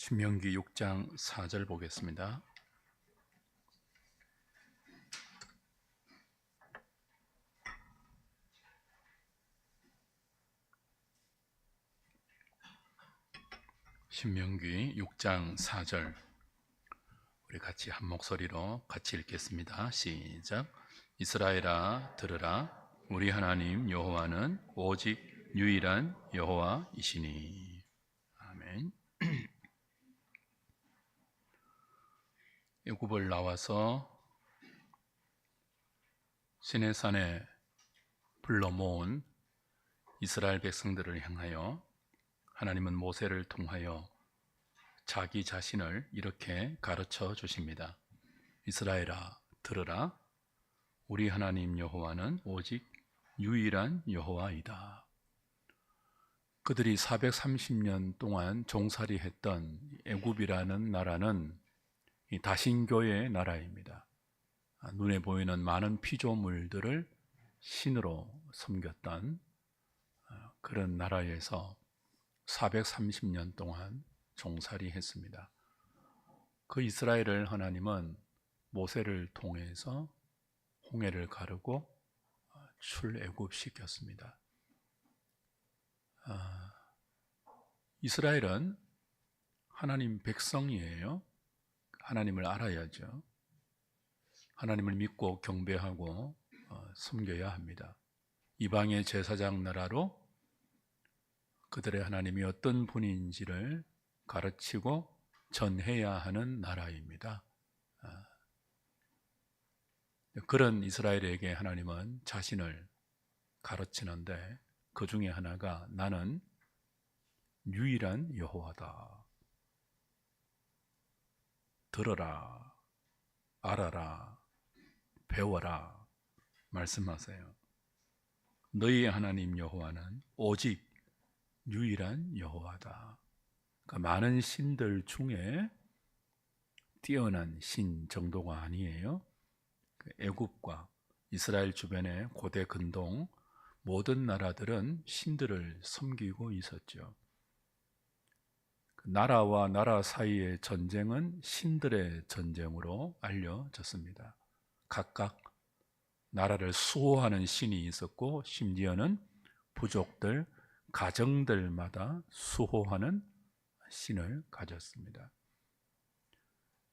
신명기 6장 4절 보겠습니다. 신명기 6장 4절 우리 같이 한 목소리로 같이 읽겠습니다. 시작. 이스라엘아 들으라, 우리 하나님 여호와는 오직 유일한 여호와이시니. 아멘. 애굽을 나와서 시내산에 불러 모은 이스라엘 백성들을 향하여 하나님은 모세를 통하여 자기 자신을 이렇게 가르쳐 주십니다. 이스라엘아 들으라, 우리 하나님 여호와는 오직 유일한 여호와이다. 그들이 430년 동안 종살이했던 애굽이라는 나라는 이 다신교의 나라입니다. 눈에 보이는 많은 피조물들을 신으로 섬겼던 그런 나라에서 430년 동안 종살이했습니다. 그 이스라엘을 하나님은 모세를 통해서 홍해를 가르고 출애굽시켰습니다. 이스라엘은 하나님 백성이에요. 하나님을 알아야죠. 하나님을 믿고 경배하고 섬겨야 합니다. 이방의 제사장 나라로 그들의 하나님이 어떤 분인지를 가르치고 전해야 하는 나라입니다. 그런 이스라엘에게 하나님은 자신을 가르치는데 그 중에 하나가 나는 유일한 여호와다. 들어라, 알아라, 배워라 말씀하세요. 너희의 하나님 여호와는 오직 유일한 여호와다. 그러니까 많은 신들 중에 뛰어난 신 정도가 아니에요. 애굽과 이스라엘 주변의 고대 근동 모든 나라들은 신들을 섬기고 있었죠. 나라와 나라 사이의 전쟁은 신들의 전쟁으로 알려졌습니다. 각각 나라를 수호하는 신이 있었고 심지어는 부족들, 가정들마다 수호하는 신을 가졌습니다.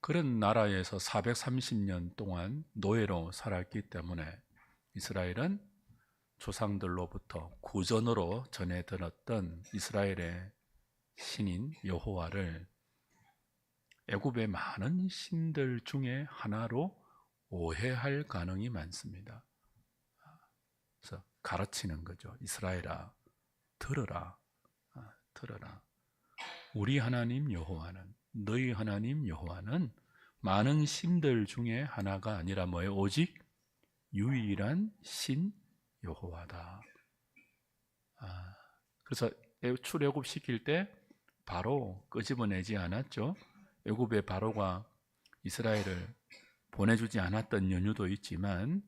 그런 나라에서 430년 동안 노예로 살았기 때문에 이스라엘은 조상들로부터 구전으로 전해 들었던 이스라엘의 신인 여호와를 애굽의 많은 신들 중에 하나로 오해할 가능이 많습니다. 그래서 가르치는 거죠. 이스라엘아 들어라, 들어라. 우리 하나님 여호와는, 너희 하나님 여호와는 많은 신들 중에 하나가 아니라 뭐예요? 오직 유일한 신 여호와다. 그래서 출애굽 시킬 때 바로 끄집어내지 않았죠. 애굽의 바로가 이스라엘을 보내주지 않았던 연유도 있지만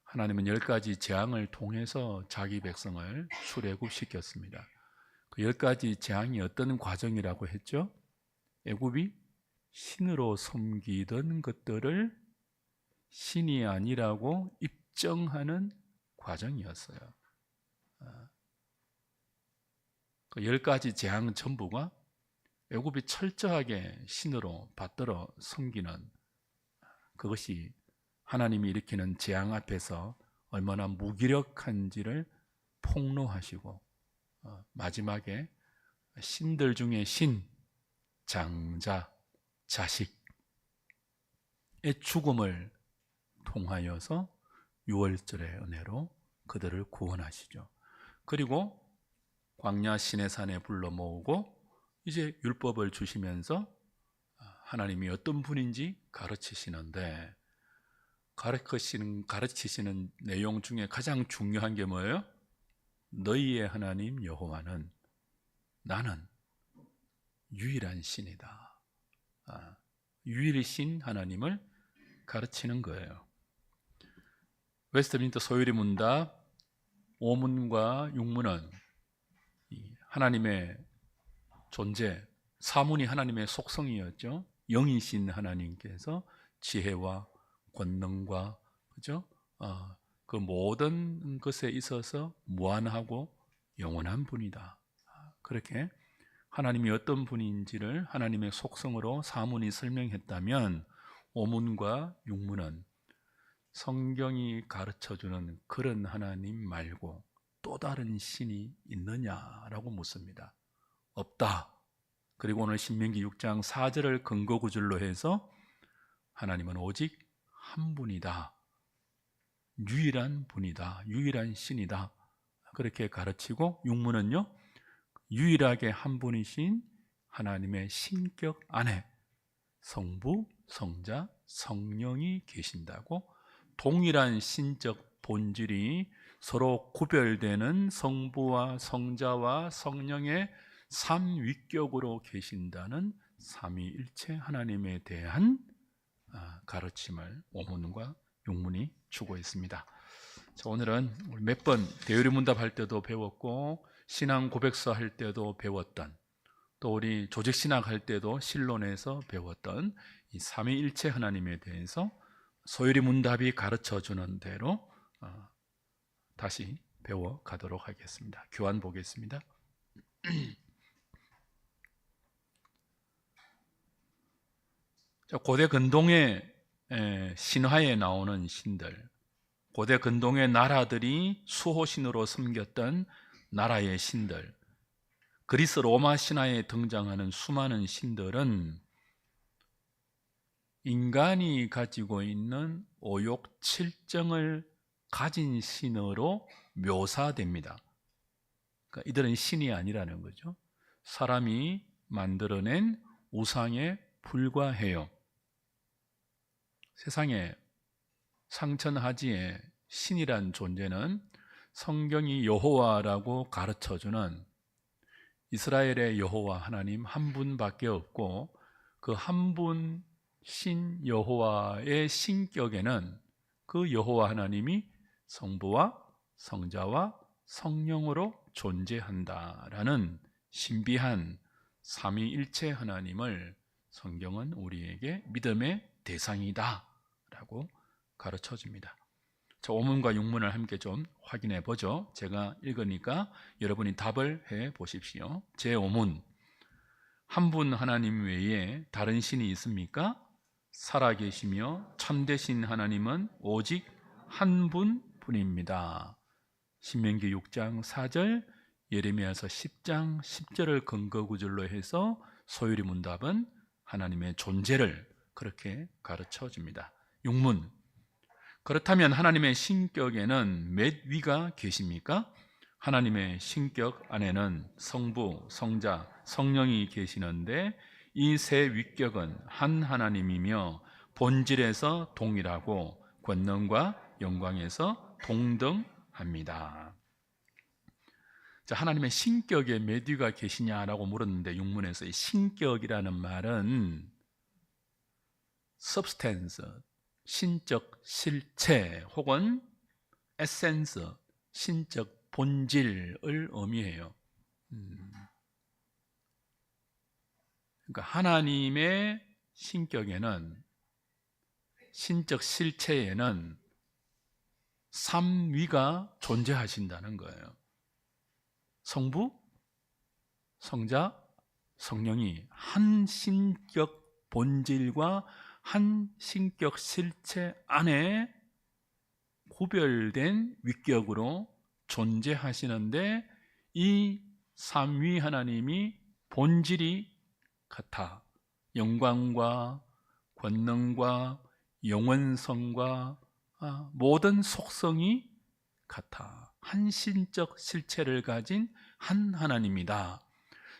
하나님은 10가지 재앙을 통해서 자기 백성을 출애굽시켰습니다. 그 10가지 재앙이 어떤 과정이라고 했죠? 애굽이 신으로 섬기던 것들을 신이 아니라고 입증하는 과정이었어요. 그 10가지 재앙 전부가 애굽이 철저하게 신으로 받들어 섬기는 그것이 하나님이 일으키는 재앙 앞에서 얼마나 무기력한지를 폭로하시고 마지막에 신들 중에 신, 장자, 자식의 죽음을 통하여서 유월절의 은혜로 그들을 구원하시죠. 그리고 광야 시내산에 불러 모으고 이제 율법을 주시면서 하나님이 어떤 분인지 가르치시는데 가르치시는 내용 중에 가장 중요한 게 뭐예요? 너희의 하나님 여호와는 나는 유일한 신이다. 유일신 하나님을 가르치는 거예요. 웨스트민스터 소유리 문답 5문과 6문은 하나님의 존재, 사문이 하나님의 속성이었죠. 영이신 하나님께서 지혜와 권능과 그죠? 그 모든 것에 있어서 무한하고 영원한 분이다. 그렇게 하나님이 어떤 분인지를 하나님의 속성으로 사문이 설명했다면 오문과 육문은 성경이 가르쳐주는 그런 하나님 말고 또 다른 신이 있느냐라고 묻습니다. 없다. 그리고 오늘 신명기 6장 4절을 근거 구절로 해서 하나님은 오직 한 분이다. 유일한 분이다. 유일한 신이다. 그렇게 가르치고 육문은요, 유일하게 한 분이신 하나님의 신격 안에 성부, 성자, 성령이 계신다고 동일한 신적 본질이 서로 구별되는 성부와 성자와 성령의 삼위격으로 계신다는 삼위일체 하나님에 대한 가르침을 오문과 육문이 추구했습니다. 자, 오늘은 몇 번 대요리문답 할 때도 배웠고 신앙 고백서 할 때도 배웠던, 또 우리 조직신학 할 때도 신론에서 배웠던 이 삼위일체 하나님에 대해서 소요리문답이 가르쳐주는 대로 다시 배워가도록 하겠습니다. 교환 보겠습니다. 고대 근동의 신화에 나오는 신들, 고대 근동의 나라들이 수호신으로 섬겼던 나라의 신들, 그리스 로마 신화에 등장하는 수많은 신들은 인간이 가지고 있는 오욕 7정을 가진 신으로 묘사됩니다. 그러니까 이들은 신이 아니라는 거죠. 사람이 만들어낸 우상에 불과해요. 세상에 상천하지에 신이란 존재는 성경이 여호와라고 가르쳐주는 이스라엘의 여호와 하나님 한 분밖에 없고, 그 한 분 신 여호와의 신격에는 그 여호와 하나님이 성부와 성자와 성령으로 존재한다라는 신비한 삼위일체 하나님을 성경은 우리에게 믿음의 대상이다 라고 가르쳐 줍니다. 자, 오문과 육문을 함께 좀 확인해 보죠. 제가 읽으니까 여러분이 답을 해 보십시오. 제 오문, 한 분 하나님 외에 다른 신이 있습니까? 살아계시며 참되신 하나님은 오직 한 분뿐입니다. 신명기 6장 4절, 예레미야서 10장 10절을 근거 구절로 해서 소요리문답은 하나님의 존재를 그렇게 가르쳐 줍니다. 육문, 그렇다면 하나님의 신격에는 몇 위가 계십니까? 하나님의 신격 안에는 성부, 성자, 성령이 계시는데 이 세 위격은 한 하나님이며 본질에서 동일하고 권능과 영광에서 동등합니다. 자, 하나님의 신격에 몇 위가 계시냐라고 물었는데 육문에서 이 신격이라는 말은 substance, 신적 실체 혹은 에센스, 신적 본질을 의미해요. 그러니까 하나님의 신격에는, 신적 실체에는 삼위가 존재하신다는 거예요. 성부, 성자, 성령이 한 신격 본질과 한 신격 실체 안에 구별된 위격으로 존재하시는데, 이 삼위 하나님이 본질이 같아 영광과 권능과 영원성과 모든 속성이 같아 한 신적 실체를 가진 한 하나님이다.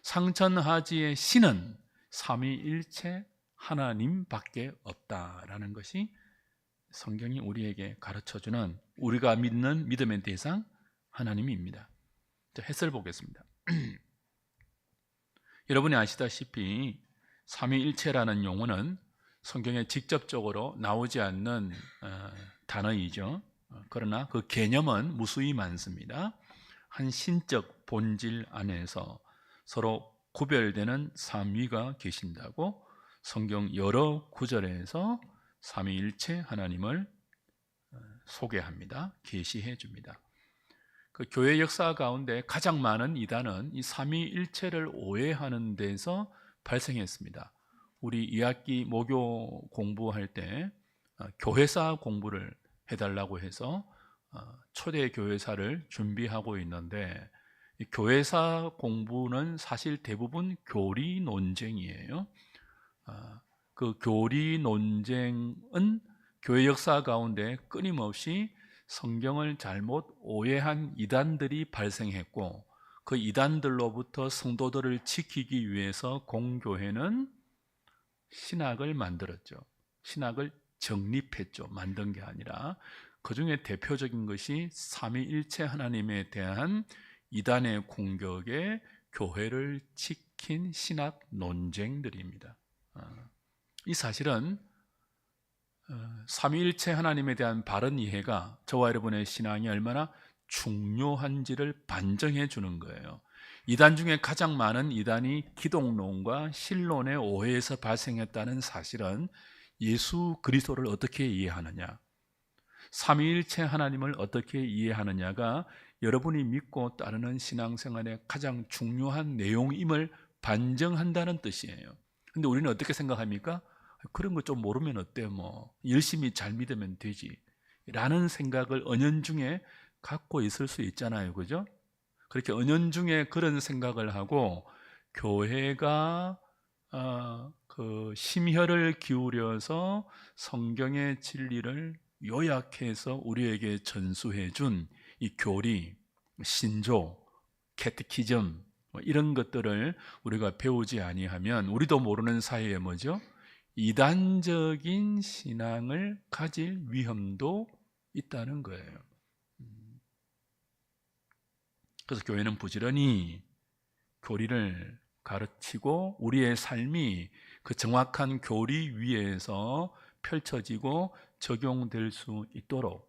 상천하지의 신은 삼위일체 하나님밖에 없다라는 것이 성경이 우리에게 가르쳐주는, 우리가 믿는 믿음의 대상 하나님입니다. 자, 해설 보겠습니다. 여러분이 아시다시피 삼위일체라는 용어는 성경에 직접적으로 나오지 않는 단어이죠. 그러나 그 개념은 무수히 많습니다. 한 신적 본질 안에서 서로 구별되는 삼위가 계신다고 성경 여러 구절에서 삼위일체 하나님을 소개합니다. 계시해 줍니다. 그 교회 역사 가운데 가장 많은 이단은 이 삼위일체를 오해하는 데서 발생했습니다. 우리 2학기 모교 공부할 때 교회사 공부를 해달라고 해서 초대 교회사를 준비하고 있는데, 이 교회사 공부는 사실 대부분 교리 논쟁이에요. 그 교리 논쟁은 교회 역사 가운데 끊임없이 성경을 잘못 오해한 이단들이 발생했고, 그 이단들로부터 성도들을 지키기 위해서 공교회는 신학을 만들었죠. 신학을 정립했죠. 만든 게 아니라. 그 중에 대표적인 것이 삼위일체 하나님에 대한 이단의 공격에 교회를 지킨 신학 논쟁들입니다. 이 사실은 삼위일체 하나님에 대한 바른 이해가 저와 여러분의 신앙이 얼마나 중요한지를 반증해 주는 거예요. 이단 중에 가장 많은 이단이 기독론과 신론의 오해에서 발생했다는 사실은 예수 그리스도를 어떻게 이해하느냐, 삼위일체 하나님을 어떻게 이해하느냐가 여러분이 믿고 따르는 신앙생활의 가장 중요한 내용임을 반증한다는 뜻이에요. 근데 우리는 어떻게 생각합니까? 그런 거 좀 모르면 어때, 뭐 열심히 잘 믿으면 되지 라는 생각을 은연중에 갖고 있을 수 있잖아요. 그죠? 그렇게 은연중에 그런 생각을 하고 교회가 그 심혈을 기울여서 성경의 진리를 요약해서 우리에게 전수해 준 이 교리, 신조, 캐티키즘 이런 것들을 우리가 배우지 아니하면 우리도 모르는 사이에 뭐죠? 이단적인 신앙을 가질 위험도 있다는 거예요. 그래서 교회는 부지런히 교리를 가르치고 우리의 삶이 그 정확한 교리 위에서 펼쳐지고 적용될 수 있도록,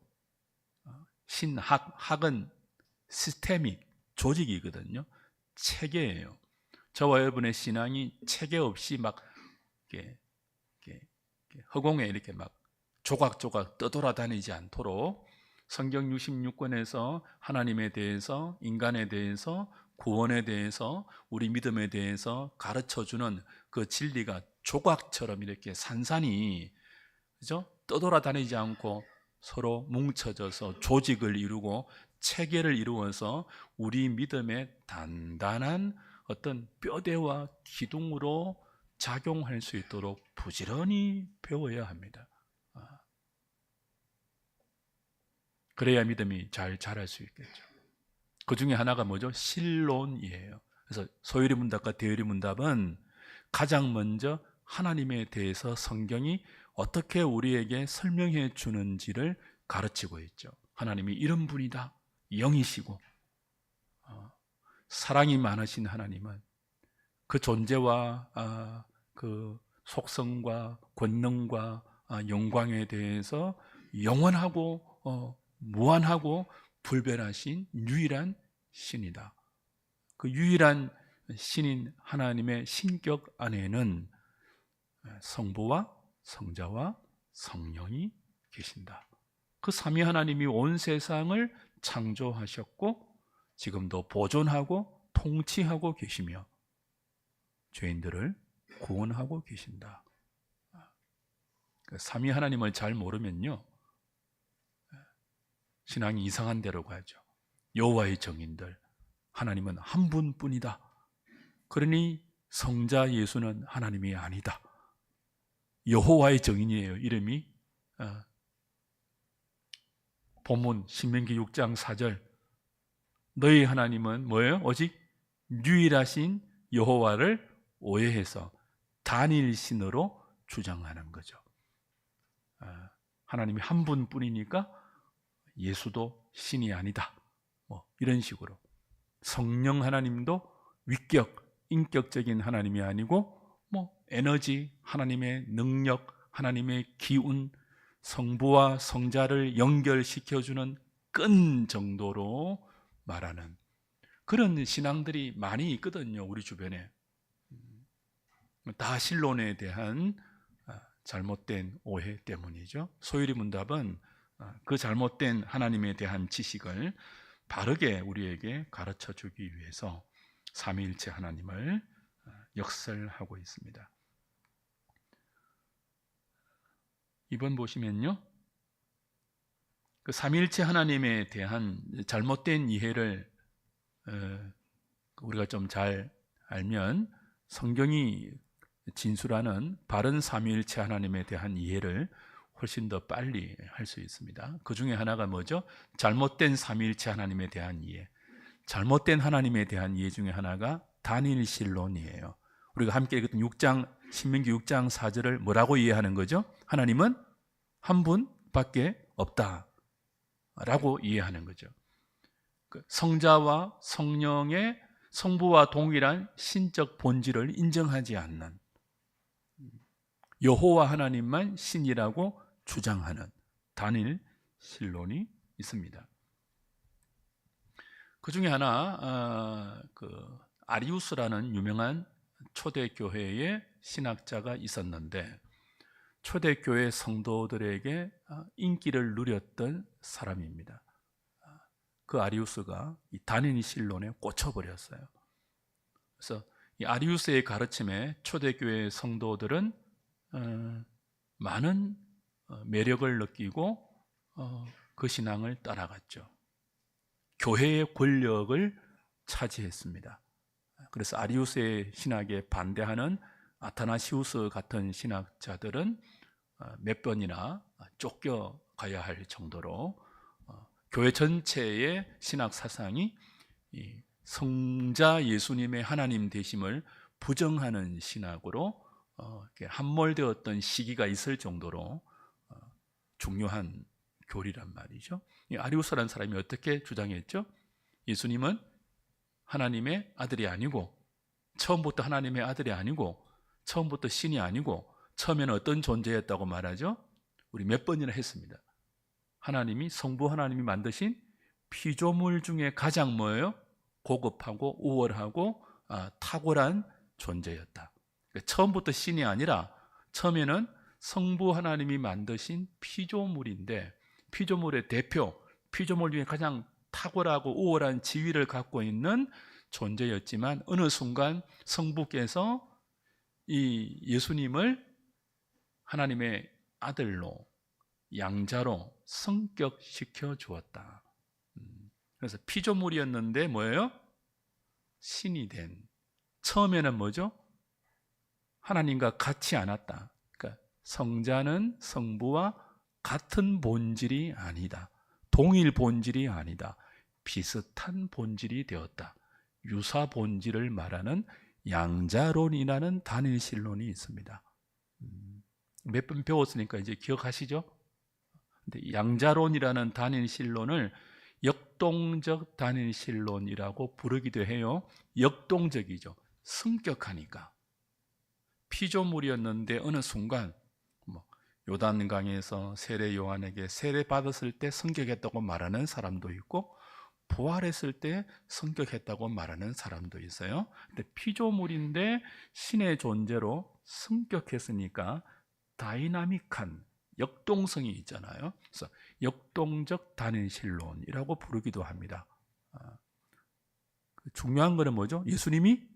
학은 시스테믹, 조직이거든요. 체계예요. 저와 여러분의 신앙이 체계 없이 막 허공에 이렇게 막 조각조각 떠돌아다니지 않도록 성경 66권에서 하나님에 대해서, 인간에 대해서, 구원에 대해서, 우리 믿음에 대해서 가르쳐주는 그 진리가 조각처럼 이렇게 산산이, 그죠? 떠돌아다니지 않고 서로 뭉쳐져서 조직을 이루고 체계를 이루어서 우리 믿음의 단단한 어떤 뼈대와 기둥으로 작용할 수 있도록 부지런히 배워야 합니다. 그래야 믿음이 잘 자랄 수 있겠죠. 그 중에 하나가 뭐죠? 신론이에요. 그래서 소유리 문답과 대유리 문답은 가장 먼저 하나님에 대해서 성경이 어떻게 우리에게 설명해 주는지를 가르치고 있죠. 하나님이 이런 분이다, 영이시고 사랑이 많으신 하나님은 그 존재와 그 속성과 권능과 영광에 대해서 영원하고 무한하고 불변하신 유일한 신이다. 그 유일한 신인 하나님의 신격 안에는 성부와 성자와 성령이 계신다. 그 삼위 하나님이 온 세상을 창조하셨고 지금도 보존하고 통치하고 계시며 죄인들을 구원하고 계신다. 삼위 하나님을 잘 모르면요, 신앙이 이상한 데로 가죠. 여호와의 정인들, 하나님은 한 분뿐이다. 그러니 성자 예수는 하나님이 아니다. 여호와의 정인이에요. 이름이 본문 신명기 6장 4절, 너희 하나님은 뭐예요? 오직 유일하신 여호와를 오해해서 단일신으로 주장하는 거죠. 하나님이 한 분뿐이니까 예수도 신이 아니다, 뭐 이런 식으로. 성령 하나님도 위격, 인격적인 하나님이 아니고 뭐 에너지, 하나님의 능력, 하나님의 기운, 성부와 성자를 연결시켜주는 끈 정도로 말하는 그런 신앙들이 많이 있거든요, 우리 주변에. 다 신론에 대한 잘못된 오해 때문이죠. 소율이 문답은 그 잘못된 하나님에 대한 지식을 바르게 우리에게 가르쳐 주기 위해서 삼위일체 하나님을 역설하고 있습니다. 2번 보시면요, 그 삼위일체 하나님에 대한 잘못된 이해를 우리가 좀 잘 알면 성경이 진술하는 바른 삼위일체 하나님에 대한 이해를 훨씬 더 빨리 할 수 있습니다. 그 중에 하나가 뭐죠? 잘못된 삼위일체 하나님에 대한 이해. 잘못된 하나님에 대한 이해 중에 하나가 단일신론이에요. 우리가 함께 읽었던 신명기 6장 4절을 뭐라고 이해하는 거죠? 하나님은 한 분밖에 없다라고 이해하는 거죠. 성자와 성령의 성부와 동일한 신적 본질을 인정하지 않는, 여호와 하나님만 신이라고 주장하는 단일 신론이 있습니다. 그 중에 하나, 아리우스라는 유명한 초대교회의 신학자가 있었는데, 초대교회 성도들에게 인기를 누렸던 사람입니다. 그 아리우스가 이 단일 신론에 꽂혀버렸어요. 그래서 이 아리우스의 가르침에 초대교회 성도들은 많은 매력을 느끼고 그 신앙을 따라갔죠. 교회의 권력을 차지했습니다. 그래서 아리우스의 신학에 반대하는 아타나시우스 같은 신학자들은 몇 번이나 쫓겨가야 할 정도로 교회 전체의 신학 사상이 성자 예수님의 하나님 되심을 부정하는 신학으로 함몰되었던 시기가 있을 정도로 중요한 교리란 말이죠. 이 아리우스라는 사람이 어떻게 주장했죠? 예수님은 하나님의 아들이 아니고, 처음부터 하나님의 아들이 아니고, 처음부터 신이 아니고, 처음에는 어떤 존재였다고 말하죠? 우리 몇 번이나 했습니다. 하나님이, 성부 하나님이 만드신 피조물 중에 가장 뭐예요? 고급하고 우월하고 탁월한 존재였다. 그러니까 처음부터 신이 아니라 처음에는 성부 하나님이 만드신 피조물인데, 피조물의 대표, 피조물 중에 가장 탁월하고 우월한 지위를 갖고 있는 존재였지만 어느 순간 성부께서 이 예수님을 하나님의 아들로, 양자로 성격시켜 주었다. 그래서 피조물이었는데 뭐예요? 신이 된. 처음에는 뭐죠? 하나님과 같이 않았다. 그러니까 성자는 성부와 같은 본질이 아니다. 동일 본질이 아니다. 비슷한 본질이 되었다. 유사 본질을 말하는 양자론이라는 단일신론이 있습니다. 몇 번 배웠으니까 이제 기억하시죠? 근데 양자론이라는 단일신론을 역동적 단일신론이라고 부르기도 해요. 역동적이죠. 성격하니까. 피조물이었는데 어느 순간 요단강에서 세례 요한에게 세례 받았을 때 성격했다고 말하는 사람도 있고, 부활했을 때 성격했다고 말하는 사람도 있어요. 근데 피조물인데 신의 존재로 성격했으니까 다이나믹한 역동성이 있잖아요. 그래서 역동적 단일신론이라고 부르기도 합니다. 중요한 거는 뭐죠? 예수님이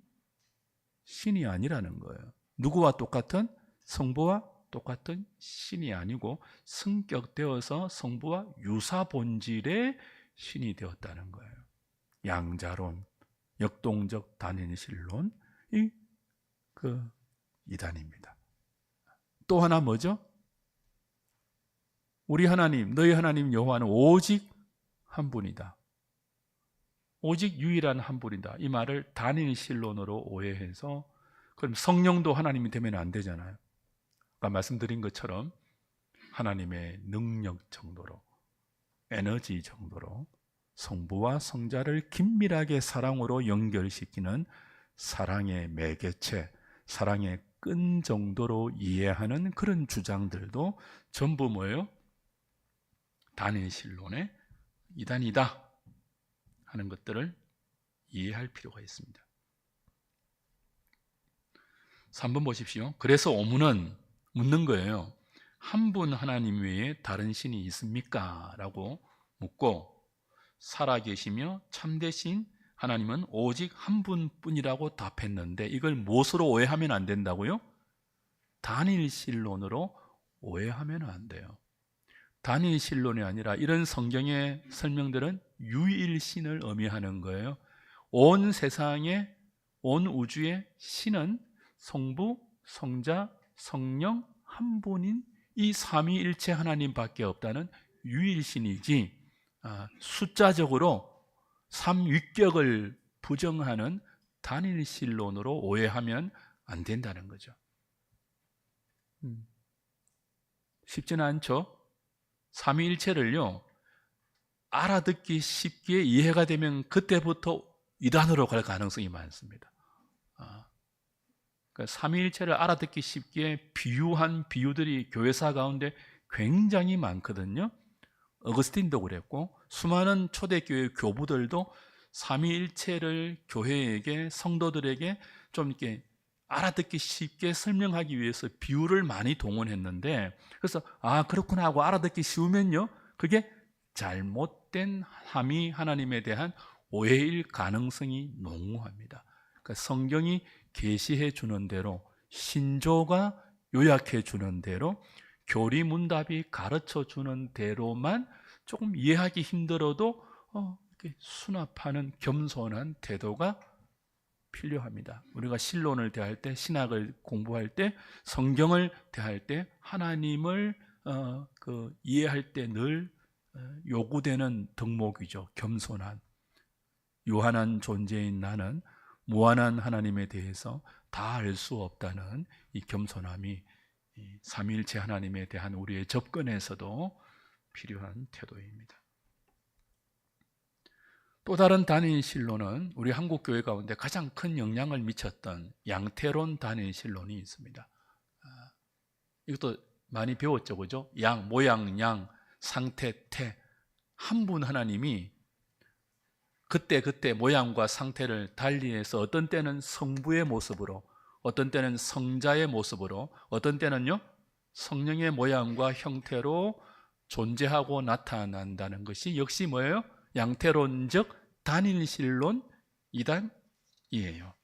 신이 아니라는 거예요. 누구와 똑같은? 성부와 똑같은 신이 아니고 성격되어서 성부와 유사 본질의 신이 되었다는 거예요. 양자론, 역동적 단일신론이 이단입니다. 또 하나 뭐죠? 우리 하나님, 너희 하나님 여호와는 오직 한 분이다. 오직 유일한 한 분이다. 이 말을 단일신론으로 오해해서, 그럼 성령도 하나님이 되면 안 되잖아요. 아까 말씀드린 것처럼 하나님의 능력 정도로, 에너지 정도로 성부와 성자를 긴밀하게 사랑으로 연결시키는 사랑의 매개체, 사랑의 끈 정도로 이해하는 그런 주장들도 전부 뭐예요? 단일신론의 이단이다 하는 것들을 이해할 필요가 있습니다. 3번 보십시오. 그래서 오문은 묻는 거예요. 한 분 하나님 외에 다른 신이 있습니까? 라고 묻고, 살아계시며 참되신 하나님은 오직 한 분뿐이라고 답했는데, 이걸 무엇으로 오해하면 안 된다고요? 단일신론으로 오해하면 안 돼요. 단일신론이 아니라 이런 성경의 설명들은 유일신을 의미하는 거예요. 온 세상에, 온 우주의 신은 성부, 성자, 성령 한 분인 이 삼위일체 하나님밖에 없다는 유일신이지, 숫자적으로 삼위격을 부정하는 단일신론으로 오해하면 안 된다는 거죠. 쉽지는 않죠. 삼위일체를요, 알아듣기 쉽게 이해가 되면 그때부터 이단으로 갈 가능성이 많습니다. 그러니까 삼위일체를 알아듣기 쉽게 비유한 비유들이 교회사 가운데 굉장히 많거든요. 어거스틴도 그랬고, 수많은 초대교회 교부들도 삼위일체를 교회에게, 성도들에게 좀 이렇게 알아듣기 쉽게 설명하기 위해서 비유를 많이 동원했는데, 그래서 그렇구나 하고 알아듣기 쉬우면요, 그게 잘못된 삼위 하나님에 대한 오해일 가능성이 농후합니다. 그러니까 성경이 계시해 주는 대로, 신조가 요약해 주는 대로, 교리문답이 가르쳐 주는 대로만 조금 이해하기 힘들어도 이렇게 수납하는 겸손한 태도가 필요합니다. 우리가 신론을 대할 때, 신학을 공부할 때, 성경을 대할 때 하나님을 이해할 때 늘 요구되는 덕목이죠. 겸손한, 유한한 존재인 나는 무한한 하나님에 대해서 다 알 수 없다는 이 겸손함이 이 삼위일체 하나님에 대한 우리의 접근에서도 필요한 태도입니다. 또 다른 단일신론은 우리 한국교회 가운데 가장 큰 영향을 미쳤던 양태론 단일신론이 있습니다. 이것도 많이 배웠죠, 그죠? 양, 모양, 양, 상태, 태. 한 분 하나님이 그때 모양과 상태를 달리해서 어떤 때는 성부의 모습으로, 어떤 때는 성자의 모습으로, 어떤 때는요 성령의 모양과 형태로 존재하고 나타난다는 것이 역시 뭐예요? 양태론적 단일신론 이단이에요.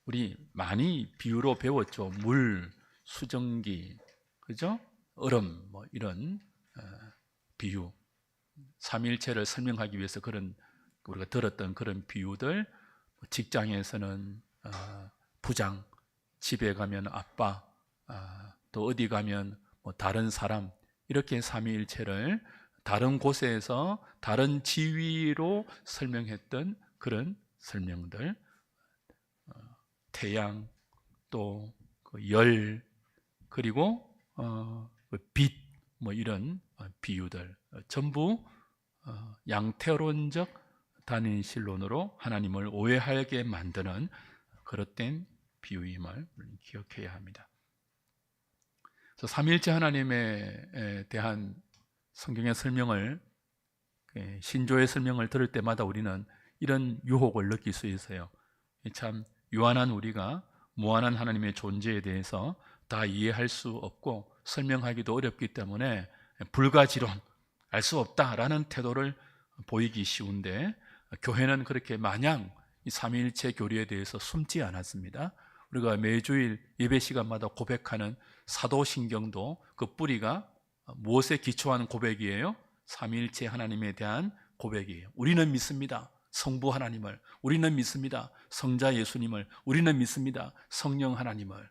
우리 많이 비유로 배웠죠. 물, 수증기, 그죠? 얼음, 이런 비유. 삼일체를 설명하기 위해서 우리가 들었던 그런 비유들, 직장에서는 부장, 집에 가면 아빠, 또 어디 가면 다른 사람, 이렇게 삼위일체를 다른 곳에서 다른 지위로 설명했던 그런 설명들, 태양, 또 열, 그리고 빛, 이런 비유들 전부 양태론적 단일신론으로 하나님을 오해하게 만드는 그릇된 비유임을 기억해야 합니다. 그래서 삼위일체 하나님에 대한 성경의 설명을, 신조의 설명을 들을 때마다 우리는 이런 유혹을 느낄 수 있어요. 참 유한한 우리가 무한한 하나님의 존재에 대해서 다 이해할 수 없고 설명하기도 어렵기 때문에 불가지론, 알 수 없다라는 태도를 보이기 쉬운데, 교회는 그렇게 마냥 이 삼위일체 교리에 대해서 숨지 않았습니다. 우리가 매주일 예배 시간마다 고백하는 사도신경도 그 뿌리가 무엇에 기초한 고백이에요? 삼위일체 하나님에 대한 고백이에요. 우리는 믿습니다. 성부 하나님을. 우리는 믿습니다. 성자 예수님을. 우리는 믿습니다. 성령 하나님을.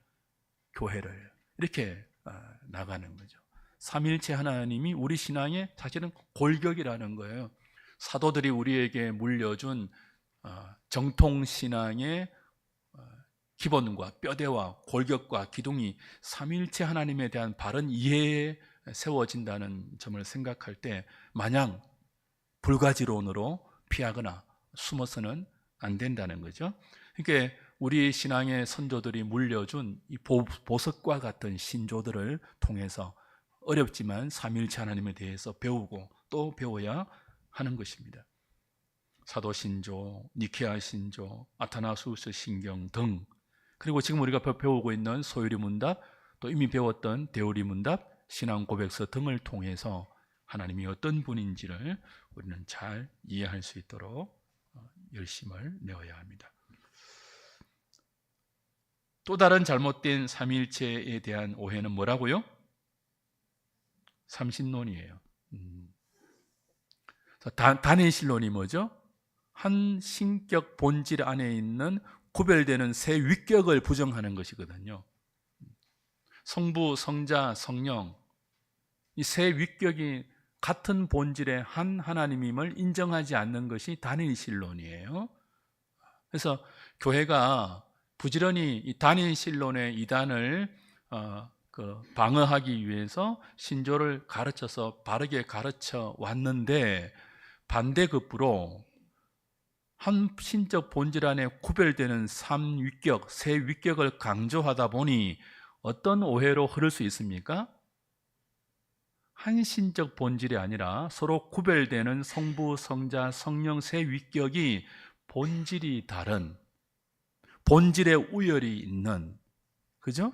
교회를. 이렇게 나가는 거죠. 삼위일체 하나님이 우리 신앙의 사실은 골격이라는 거예요. 사도들이 우리에게 물려준 정통신앙의 기본과 뼈대와 골격과 기둥이 삼위일체 하나님에 대한 바른 이해에 세워진다는 점을 생각할 때 마냥 불가지론으로 피하거나 숨어서는 안 된다는 거죠. 그러니까 우리 신앙의 선조들이 물려준 이 보석과 같은 신조들을 통해서 어렵지만 삼위일체 하나님에 대해서 배우고 또 배워야 하는 것입니다. 사도신조, 니케아 신조, 아타나수스 신경 등 그리고 지금 우리가 배우고 있는 소유리 문답, 또 이미 배웠던 대우리 문답, 신앙 고백서 등을 통해서 하나님이 어떤 분인지를 우리는 잘 이해할 수 있도록 열심을 내어야 합니다. 또 다른 잘못된 삼위일체에 대한 오해는 뭐라고요? 삼신론이에요. 다니엘신론이 뭐죠? 한 신격 본질 안에 있는 구별되는 세 위격을 부정하는 것이거든요. 성부, 성자, 성령, 이 세 위격이 같은 본질의 한 하나님임을 인정하지 않는 것이 다니엘신론이에요. 그래서 교회가 부지런히 이 다니엘신론의 이단을 방어하기 위해서 신조를 가르쳐서 바르게 가르쳐 왔는데, 반대급부로 한 신적 본질 안에 구별되는 삼위격, 세 위격을 강조하다 보니 어떤 오해로 흐를 수 있습니까? 한 신적 본질이 아니라 서로 구별되는 성부, 성자, 성령 세 위격이 본질이 다른, 본질의 우열이 있는, 그죠?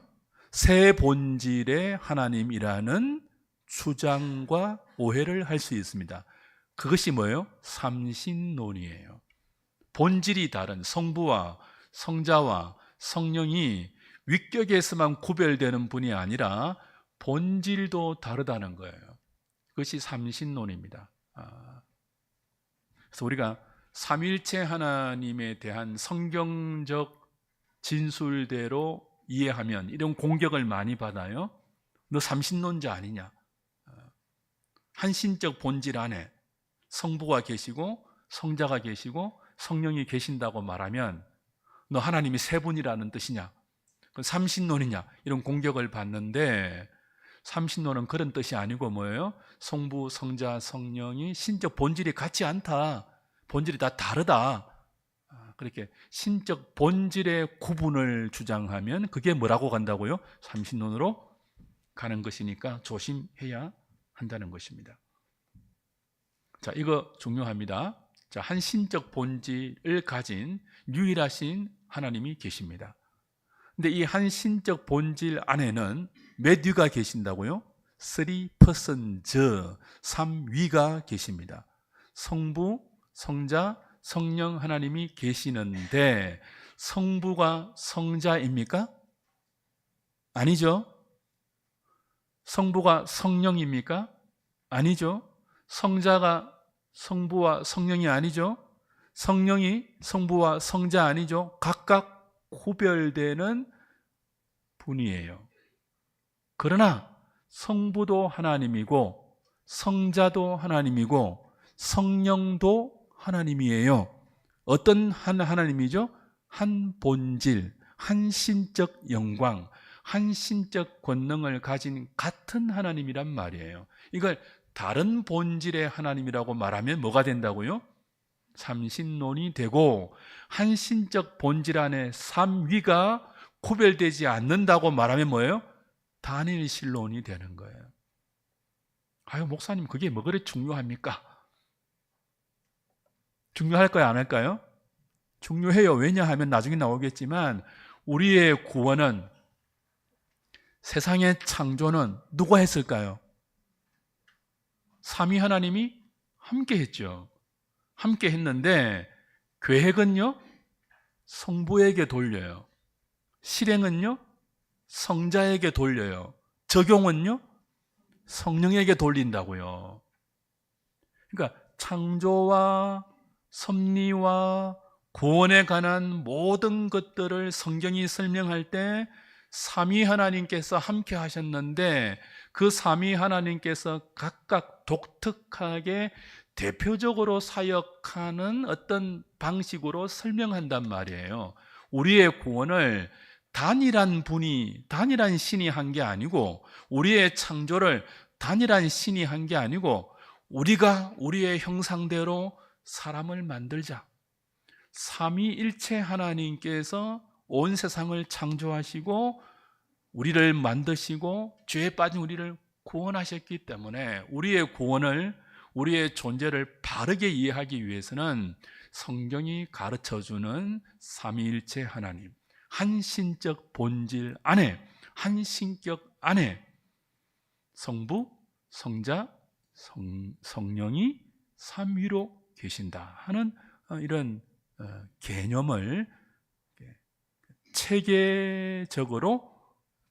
세 본질의 하나님이라는 주장과 오해를 할 수 있습니다. 그것이 뭐예요? 삼신론이에요. 본질이 다른 성부와 성자와 성령이 위격에서만 구별되는 분이 아니라 본질도 다르다는 거예요. 그것이 삼신론입니다. 그래서 우리가 삼위일체 하나님에 대한 성경적 진술대로 이해하면 이런 공격을 많이 받아요. 너 삼신론자 아니냐? 한신적 본질 안에 성부가 계시고 성자가 계시고 성령이 계신다고 말하면 너 하나님이 세 분이라는 뜻이냐? 그건 삼신론이냐? 이런 공격을 받는데, 삼신론은 그런 뜻이 아니고 뭐예요? 성부, 성자, 성령이 신적 본질이 같지 않다, 본질이 다 다르다, 그렇게 신적 본질의 구분을 주장하면 그게 뭐라고 간다고요? 삼신론으로 가는 것이니까 조심해야 한다는 것입니다. 자, 이거 중요합니다. 자, 한 신적 본질을 가진 유일하신 하나님이 계십니다. 근데 이 한 신적 본질 안에는 몇 위가 계신다고요? 3 persons, 3위가 계십니다. 성부, 성자, 성령 하나님이 계시는데 성부가 성자입니까? 아니죠. 성부가 성령입니까? 아니죠. 성자가 성부와 성령이 아니죠. 성령이 성부와 성자 아니죠. 각각 구별되는 분이에요. 그러나 성부도 하나님이고 성자도 하나님이고 성령도 하나님이에요. 어떤 한 하나님이죠? 한 본질, 한 신적 영광, 한 신적 권능을 가진 같은 하나님이란 말이에요. 이걸 다른 본질의 하나님이라고 말하면 뭐가 된다고요? 삼신론이 되고, 한 신적 본질 안에 삼위가 구별되지 않는다고 말하면 뭐예요? 다니엘신론이 되는 거예요. 아유, 목사님 그게 뭐 그래 중요합니까? 중요할까요, 안 할까요? 중요해요. 왜냐하면 나중에 나오겠지만 우리의 구원은, 세상의 창조는 누가 했을까요? 삼위 하나님이 함께 했죠. 함께 했는데 계획은요, 성부에게 돌려요. 실행은요, 성자에게 돌려요. 적용은요, 성령에게 돌린다고요. 그러니까 창조와 섭리와 구원에 관한 모든 것들을 성경이 설명할 때 삼위 하나님께서 함께 하셨는데, 그 삼위 하나님께서 각각 독특하게 대표적으로 사역하는 어떤 방식으로 설명한단 말이에요. 우리의 구원을 단일한 분이, 단일한 신이 한 게 아니고, 우리의 창조를 단일한 신이 한 게 아니고, 우리가 우리의 형상대로 사람을 만들자, 삼위일체 하나님께서 온 세상을 창조하시고 우리를 만드시고 죄에 빠진 우리를 구원하셨기 때문에, 우리의 구원을, 우리의 존재를 바르게 이해하기 위해서는 성경이 가르쳐주는 삼위일체 하나님, 한 신적 본질 안에, 한 신격 안에 성부, 성자, 성령이 삼위로 계신다 하는 이런 개념을 체계적으로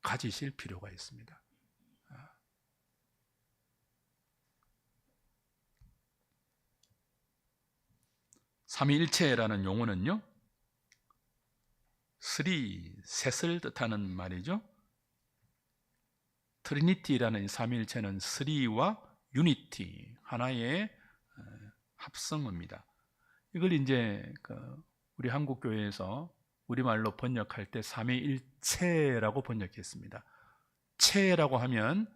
가지실 필요가 있습니다. 삼위일체라는 용어는요, 셋을 뜻하는 말이죠. 트리니티라는 삼위일체는 three와 unity, 하나의 합성어입니다. 이걸 이제 우리 한국교회에서 우리말로 번역할 때 삼위일체라고 번역했습니다. 체라고 하면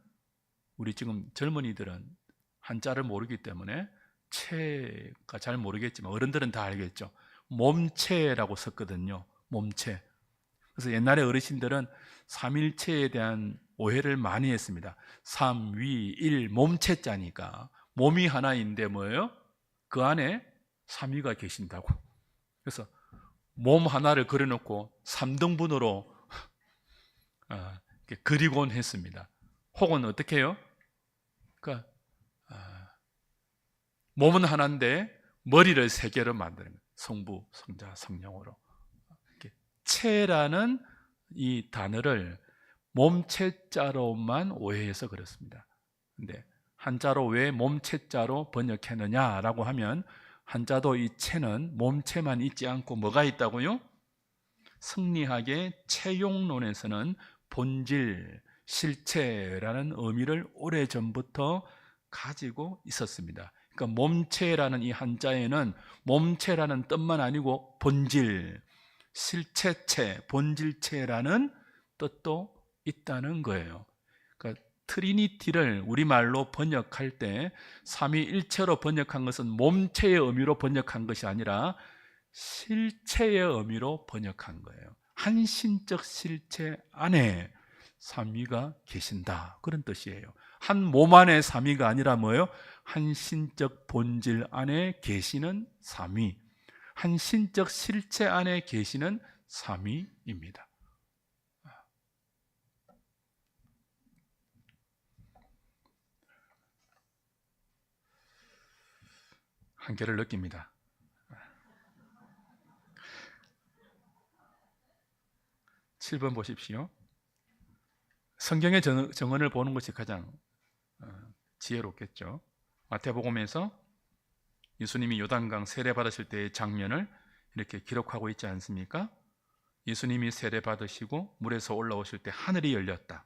우리 지금 젊은이들은 한자를 모르기 때문에 체가 잘 모르겠지만 어른들은 다 알겠죠. 몸체라고 썼거든요. 몸체. 그래서 옛날에 어르신들은 삼일체에 대한 오해를 많이 했습니다. 삼위일 몸체자니까 몸이 하나인데 뭐예요? 그 안에 삼위가 계신다고. 그래서 몸 하나를 그려놓고 3등분으로 그리곤 했습니다. 혹은 어떻게 해요? 그러니까 몸은 하나인데 머리를 세 개로 만드는 거예요. 성부, 성자, 성령으로. 체라는 이 단어를 몸체자로만 오해해서 그렇습니다. 근데 한자로 왜 몸체자로 번역했느냐라고 하면 한자도 이 체는 몸체만 있지 않고 뭐가 있다고요? 승리학의 체용론에서는 본질, 실체라는 의미를 오래전부터 가지고 있었습니다. 그러니까 몸체라는 이 한자에는 몸체라는 뜻만 아니고 본질, 실체체, 본질체라는 뜻도 있다는 거예요. 그러니까 트리니티를 우리말로 번역할 때 삼위일체로 번역한 것은 몸체의 의미로 번역한 것이 아니라 실체의 의미로 번역한 거예요. 한신적 실체 안에 삼위가 계신다, 그런 뜻이에요. 한 몸 안에 삼위가 아니라 뭐예요? 한 신적 본질 안에 계시는 삼위, 한 신적 실체 안에 계시는 삼위입니다. 한계를 느낍니다. 7번 보십시오. 성경의 정언을 보는 것이 가장 지혜롭겠죠. 마태복음에서 예수님이 요단강 세례 받으실 때의 장면을 이렇게 기록하고 있지 않습니까? 예수님이 세례 받으시고 물에서 올라오실 때 하늘이 열렸다.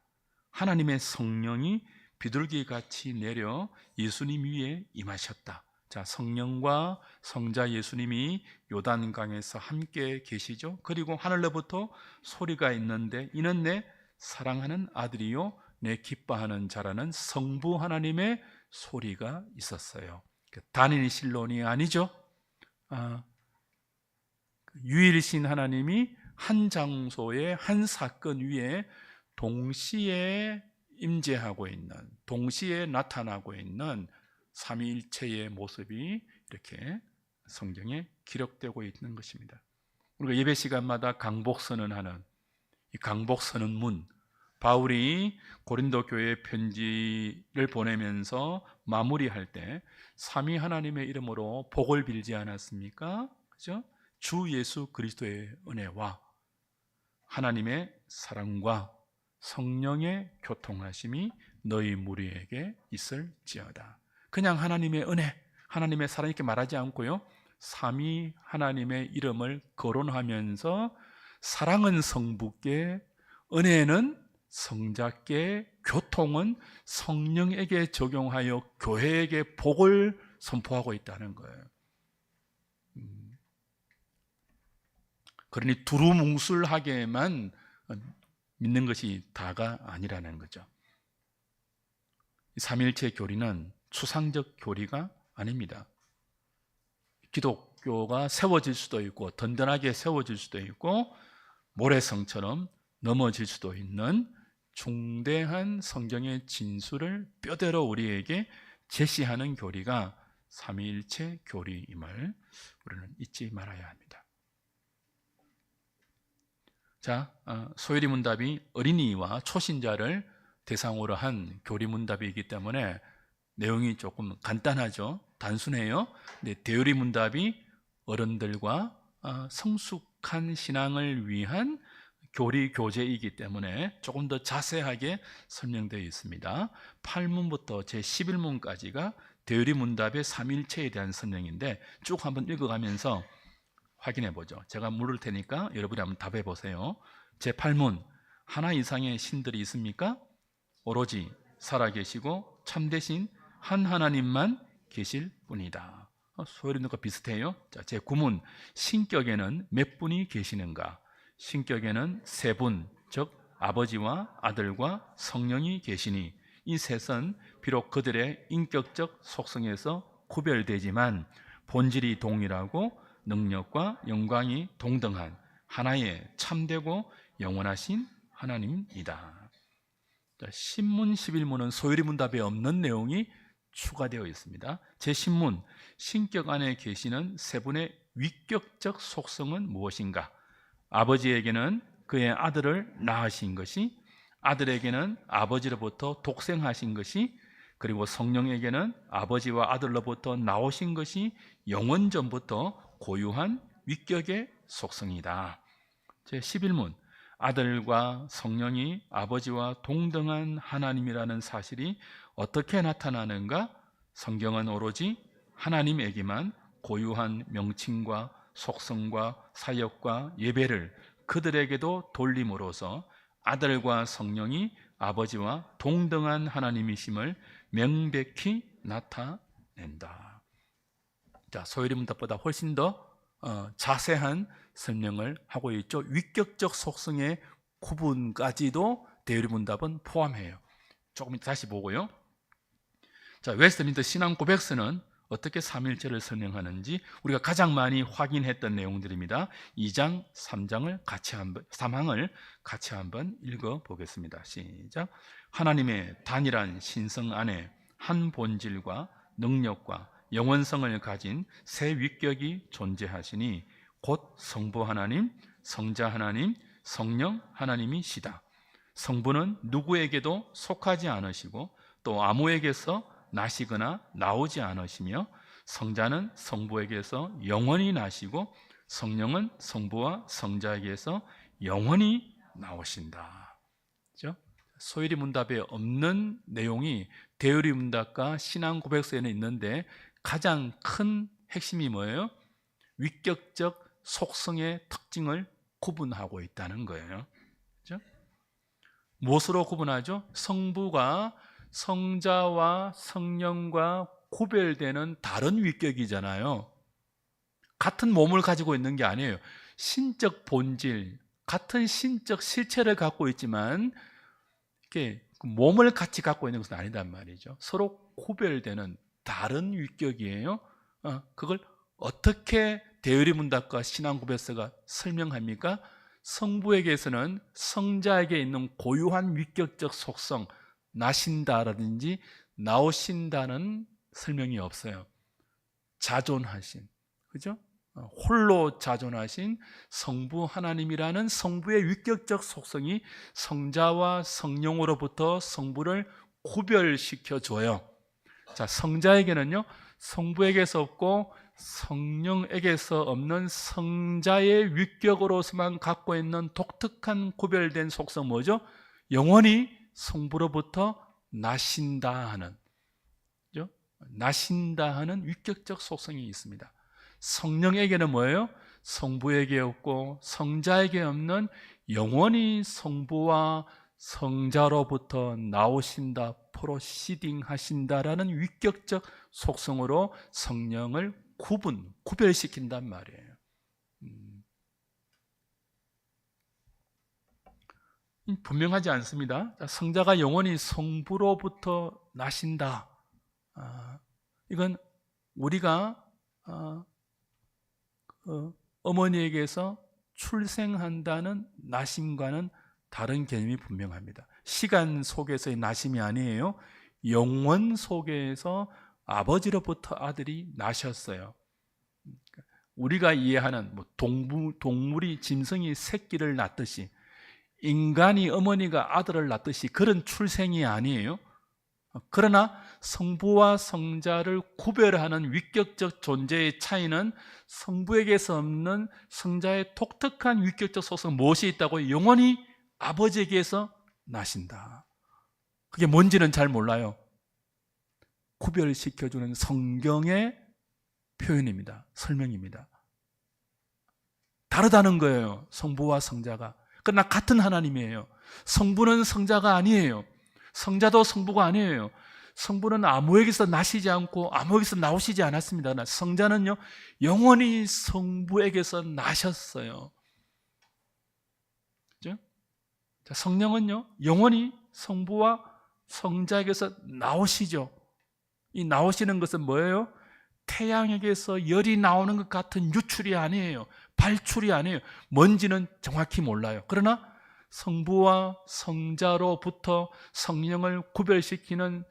하나님의 성령이 비둘기같이 내려 예수님 위에 임하셨다. 자, 성령과 성자 예수님이 요단강에서 함께 계시죠. 그리고 하늘로부터 소리가 있는데 이는 내 사랑하는 아들이요 내 기뻐하는 자라는 성부 하나님의 소리가 있었어요. 단일 신론이 아니죠. 유일신 하나님이 한 장소에 한 사건 위에 동시에 임재하고 있는, 동시에 나타나고 있는 삼위일체의 모습이 이렇게 성경에 기록되고 있는 것입니다. 우리가 예배 시간마다 강복선언하는 이 강복선언문, 바울이 고린도 교회에 편지를 보내면서 마무리할 때 삼위 하나님의 이름으로 복을 빌지 않았습니까? 그죠? 주 예수 그리스도의 은혜와 하나님의 사랑과 성령의 교통하심이 너희 무리에게 있을지어다. 그냥 하나님의 은혜, 하나님의 사랑 이렇게 말하지 않고요, 삼위 하나님의 이름을 거론하면서 사랑은 성부께, 은혜는 성자께, 교통은 성령에게 적용하여 교회에게 복을 선포하고 있다는 거예요. 그러니 두루뭉술하게만 믿는 것이 다가 아니라는 거죠. 삼일체 교리는 추상적 교리가 아닙니다. 기독교가 세워질 수도 있고 든든하게 세워질 수도 있고 모래성처럼 넘어질 수도 있는 중대한 성경의 진수를 뼈대로 우리에게 제시하는 교리가 삼위일체 교리임을 우리는 잊지 말아야 합니다. 자, 소요리 문답이 어린이와 초신자를 대상으로 한 교리 문답이기 때문에 내용이 조금 간단하죠. 단순해요. 근데 대요리 문답이 어른들과 성숙한 신앙을 위한 교리 교재이기 때문에 조금 더 자세하게 설명되어 있습니다. 8문부터 제 11문까지가 대요리 문답의 삼일체에 대한 설명인데 쭉 한번 읽어가면서 확인해 보죠. 제가 물을 테니까 여러분이 한번 답해 보세요. 제 8문, 하나 이상의 신들이 있습니까? 오로지 살아계시고 참되신 한 하나님만 계실 뿐이다. 소요리문답과 비슷해요. 자, 제 9문, 신격에는 몇 분이 계시는가? 신격에는 세 분, 즉 아버지와 아들과 성령이 계시니 이 셋은 비록 그들의 인격적 속성에서 구별되지만 본질이 동일하고 능력과 영광이 동등한 하나의 참되고 영원하신 하나님이다. 신문 11문은 소요리 문답에 없는 내용이 추가되어 있습니다. 제10문, 신격 안에 계시는 세 분의 위격적 속성은 무엇인가? 아버지에게는 그의 아들을 낳으신 것이, 아들에게는 아버지로부터 독생하신 것이, 그리고 성령에게는 아버지와 아들로부터 나오신 것이 영원전부터 고유한 위격의 속성이다. 제11문, 아들과 성령이 아버지와 동등한 하나님이라는 사실이 어떻게 나타나는가? 성경은 오로지 하나님에게만 고유한 명칭과 속성과 사역과 예배를 그들에게도 돌림으로써 아들과 성령이 아버지와 동등한 하나님이심을 명백히 나타낸다. 자, 소요리 문답보다 훨씬 더 자세한 설명을 하고 있죠. 위격적 속성의 구분까지도 대요리 문답은 포함해요. 조금 이따 다시 보고요. 자, 웨스트민스터 신앙 고백서는 어떻게 삼일체를 설명하는지 우리가 가장 많이 확인했던 내용들입니다. 2장, 3장을 같이 3항을 같이 한번 읽어보겠습니다. 시작. 하나님의 단일한 신성 안에 한 본질과 능력과 영원성을 가진 세 위격이 존재하시니 곧 성부 하나님, 성자 하나님, 성령 하나님이시다. 성부는 누구에게도 속하지 않으시고 또 아무에게서 나시거나 나오지 않으시며 성자는 성부에게서 영원히 나시고 성령은 성부와 성자에게서 영원히 나오신다. 그렇죠? 소요리 문답에 없는 내용이 대요리 문답과 신앙 고백서에는 있는데 가장 큰 핵심이 뭐예요? 위격적 속성의 특징을 구분하고 있다는 거예요. 그렇죠? 무엇으로 구분하죠? 성부가 성자와 성령과 구별되는 다른 위격이잖아요. 같은 몸을 가지고 있는 게 아니에요. 신적 본질, 같은 신적 실체를 갖고 있지만 이렇게 몸을 같이 갖고 있는 것은 아니단 말이죠. 서로 구별되는 다른 위격이에요. 그걸 어떻게 대요리 문답과 신앙 고백서가 설명합니까? 성부에게서는 성자에게 있는 고유한 위격적 속성, 나신다라든지 나오신다는 설명이 없어요. 자존하신, 그죠? 홀로 자존하신 성부 하나님이라는 성부의 위격적 속성이 성자와 성령으로부터 성부를 구별시켜 줘요. 자, 성자에게는요, 성부에게서 없고 성령에게서 없는 성자의 위격으로서만 갖고 있는 독특한 구별된 속성 뭐죠? 영원히 성부로부터 나신다 하는, 그죠? 나신다 하는 위격적 속성이 있습니다. 성령에게는 뭐예요? 성부에게 없고 성자에게 없는 영원히 성부와 성자로부터 나오신다, 프로시딩 하신다라는 위격적 속성으로 성령을 구별시킨단 말이에요. 분명하지 않습니다. 성자가 영원히 성부로부터 나신다. 이건 우리가 어머니에게서 출생한다는 나심과는 다른 개념이 분명합니다. 시간 속에서의 나심이 아니에요. 영원 속에서 아버지로부터 아들이 나셨어요. 우리가 이해하는 동물이 짐승이 새끼를 낳듯이 인간이 어머니가 아들을 낳듯이 그런 출생이 아니에요. 그러나 성부와 성자를 구별하는 위격적 존재의 차이는 성부에게서 없는 성자의 독특한 위격적 속성 무엇이 있다고? 영원히 아버지에게서 나신다. 그게 뭔지는 잘 몰라요. 구별시켜주는 성경의 표현입니다. 설명입니다. 다르다는 거예요. 성부와 성자가. 그러나 같은 하나님이에요. 성부는 성자가 아니에요. 성자도 성부가 아니에요. 성부는 아무에게서 나시지 않고 아무에게서 나오시지 않았습니다. 성자는요, 영원히 성부에게서 나셨어요. 그렇죠? 성령은요, 영원히 성부와 성자에게서 나오시죠. 이 나오시는 것은 뭐예요? 태양에게서 열이 나오는 것 같은 유출이 아니에요. 발출이 아니에요. 뭔지는 정확히 몰라요. 그러나 성부와 성자로부터 성령을 구별시키는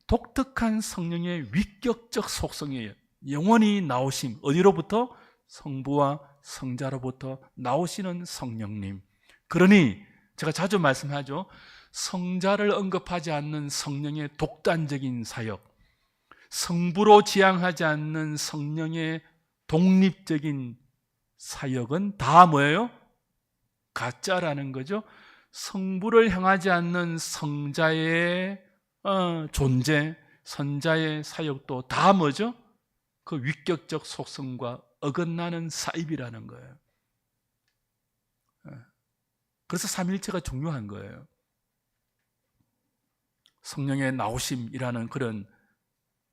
독특한 성령의 위격적 속성이에요. 영원히 나오심. 어디로부터? 성부와 성자로부터 나오시는 성령님. 그러니 제가 자주 말씀하죠. 성자를 언급하지 않는 성령의 독단적인 사역, 성부로 지향하지 않는 성령의 독립적인 사역은 다 뭐예요? 가짜라는 거죠. 성부를 향하지 않는 성자의 존재, 선자의 사역도 다 뭐죠? 그 위격적 속성과 어긋나는 사입이라는 거예요. 그래서 삼위일체가 중요한 거예요. 성령의 나오심이라는 그런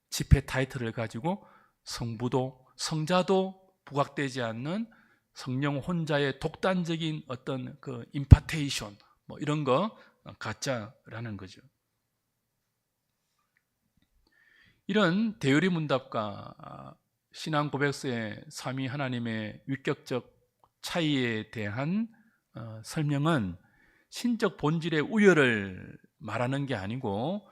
집회 타이틀을 가지고 성부도 성자도 부각되지 않는 성령 혼자의 독단적인 어떤 그 임파테이션 뭐 이런 거 가짜라는 거죠. 이런 대유리 문답과 신앙 고백서의 삼위 하나님의 위격적 차이에 대한 설명은 신적 본질의 우열을 말하는 게 아니고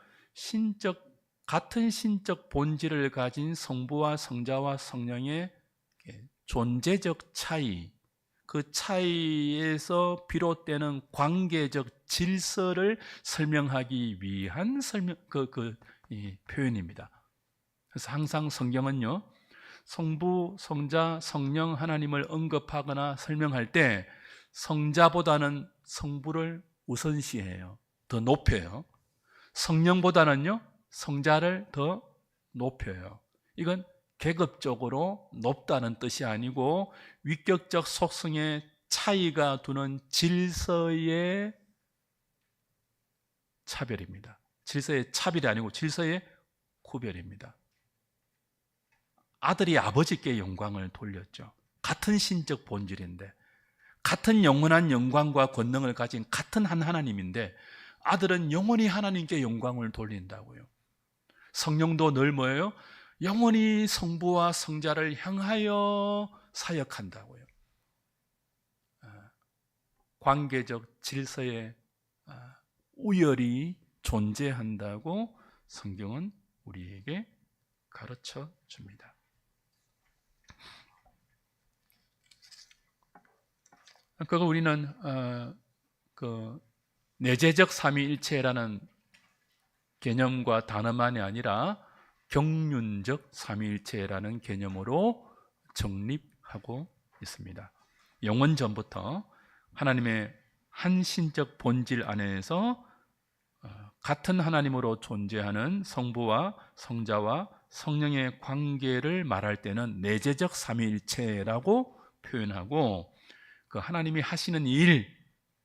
같은 신적 본질을 가진 성부와 성자와 성령의 존재적 차이, 그 차이에서 비롯되는 관계적 질서를 설명하기 위한 표현입니다. 그래서 항상 성경은요, 성부, 성자, 성령 하나님을 언급하거나 설명할 때 성자보다는 성부를 우선시해요. 더 높여요. 성령보다는요, 성자를 더 높여요. 이건 계급적으로 높다는 뜻이 아니고 위격적 속성의 차이가 두는 질서의 차별입니다. 질서의 차별이 아니고 질서의 구별입니다. 아들이 아버지께 영광을 돌렸죠. 같은 신적 본질인데, 같은 영원한 영광과 권능을 가진 같은 한 하나님인데 아들은 영원히 하나님께 영광을 돌린다고요. 성령도 늘 뭐예요? 영원히 성부와 성자를 향하여 사역한다고요. 관계적 질서의 우열이 존재한다고 성경은 우리에게 가르쳐 줍니다. 그러니까 우리는 내재적 삼위일체라는 개념과 단어만이 아니라 경륜적 삼위일체라는 개념으로 정립하고 있습니다. 영원 전부터 하나님의 한 신적 본질 안에서 같은 하나님으로 존재하는 성부와 성자와 성령의 관계를 말할 때는 내재적 삼위일체라고 표현하고, 그 하나님이 하시는 일,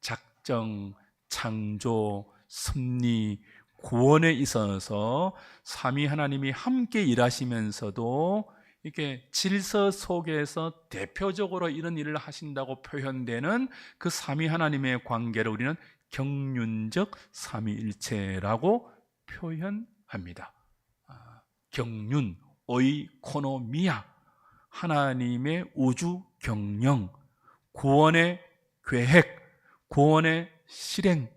작정, 창조, 섭리, 구원에 있어서 삼위 하나님이 함께 일하시면서도 이렇게 질서 속에서 대표적으로 이런 일을 하신다고 표현되는 그 삼위 하나님의 관계를 우리는 경륜적 삼위일체라고 표현합니다. 경륜, 오이코노미아, 하나님의 우주 경영, 구원의 계획, 구원의 실행,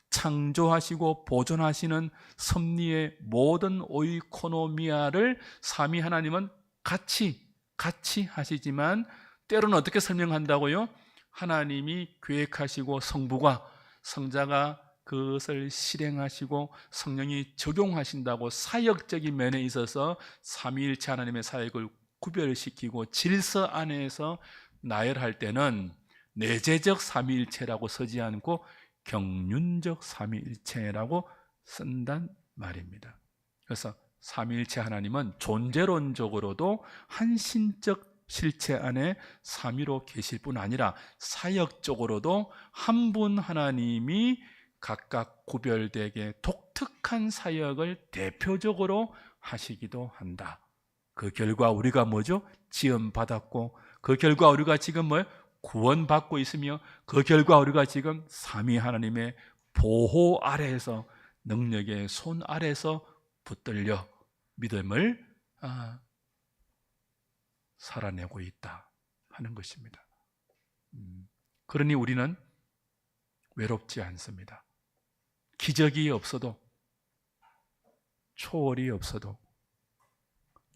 창조하시고 보존하시는 섭리의 모든 오이코노미아를 삼위 하나님은 같이 같이 하시지만 때로는 어떻게 설명한다고요? 하나님이 계획하시고 성부가 성자가 그것을 실행하시고 성령이 적용하신다고 사역적인 면에 있어서 삼위일체 하나님의 사역을 구별시키고 질서 안에서 나열할 때는 내재적 삼위일체라고 쓰지 않고 경륜적 삼위일체라고 쓴단 말입니다. 그래서 삼위일체 하나님은 존재론적으로도 한신적 실체 안에 삼위로 계실 뿐 아니라 사역적으로도 한 분 하나님이 각각 구별되게 독특한 사역을 대표적으로 하시기도 한다. 그 결과 우리가 뭐죠? 지음받았고 그 결과 우리가 지금 뭐예요? 구원받고 있으며 그 결과 우리가 지금 삼위 하나님의 보호 아래에서 능력의 손 아래에서 붙들려 믿음을 살아내고 있다 하는 것입니다. 그러니 우리는 외롭지 않습니다. 기적이 없어도 초월이 없어도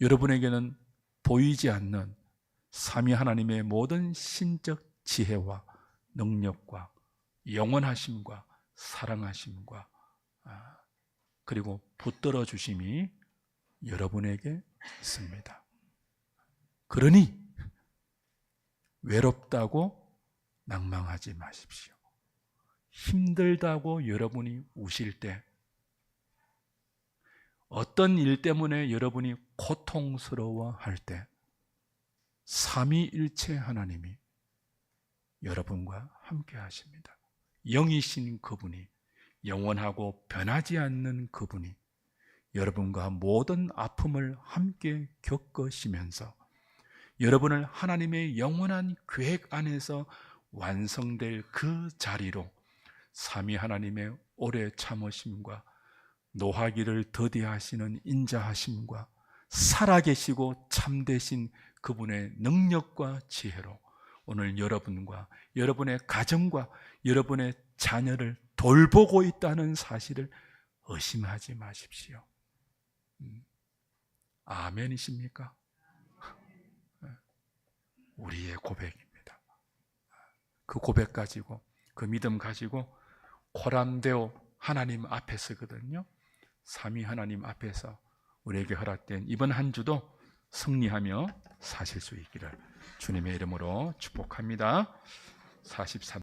여러분에게는 보이지 않는 삼위 하나님의 모든 신적 지혜와 능력과 영원하심과 사랑하심과 그리고 붙들어 주심이 여러분에게 있습니다. 그러니 외롭다고 낭망하지 마십시오. 힘들다고 여러분이 우실 때, 어떤 일 때문에 여러분이 고통스러워할 때 삼위일체 하나님이 여러분과 함께 하십니다. 영이신 그분이, 영원하고 변하지 않는 그분이 여러분과 모든 아픔을 함께 겪으시면서 여러분을 하나님의 영원한 계획 안에서 완성될 그 자리로 삼위 하나님의 오래 참으심과 노하기를 더디하시는 인자하심과 살아계시고 참되신 그분의 능력과 지혜로 오늘 여러분과 여러분의 가정과 여러분의 자녀를 돌보고 있다는 사실을 의심하지 마십시오. 아멘이십니까? 우리의 고백입니다. 그 고백 가지고, 그 믿음 가지고 코람데오 하나님 앞에 서거든요. 삼위 하나님 앞에서 우리에게 허락된 이번 한 주도 승리하며 사실 수 있기를 주님의 이름으로 축복합니다. 43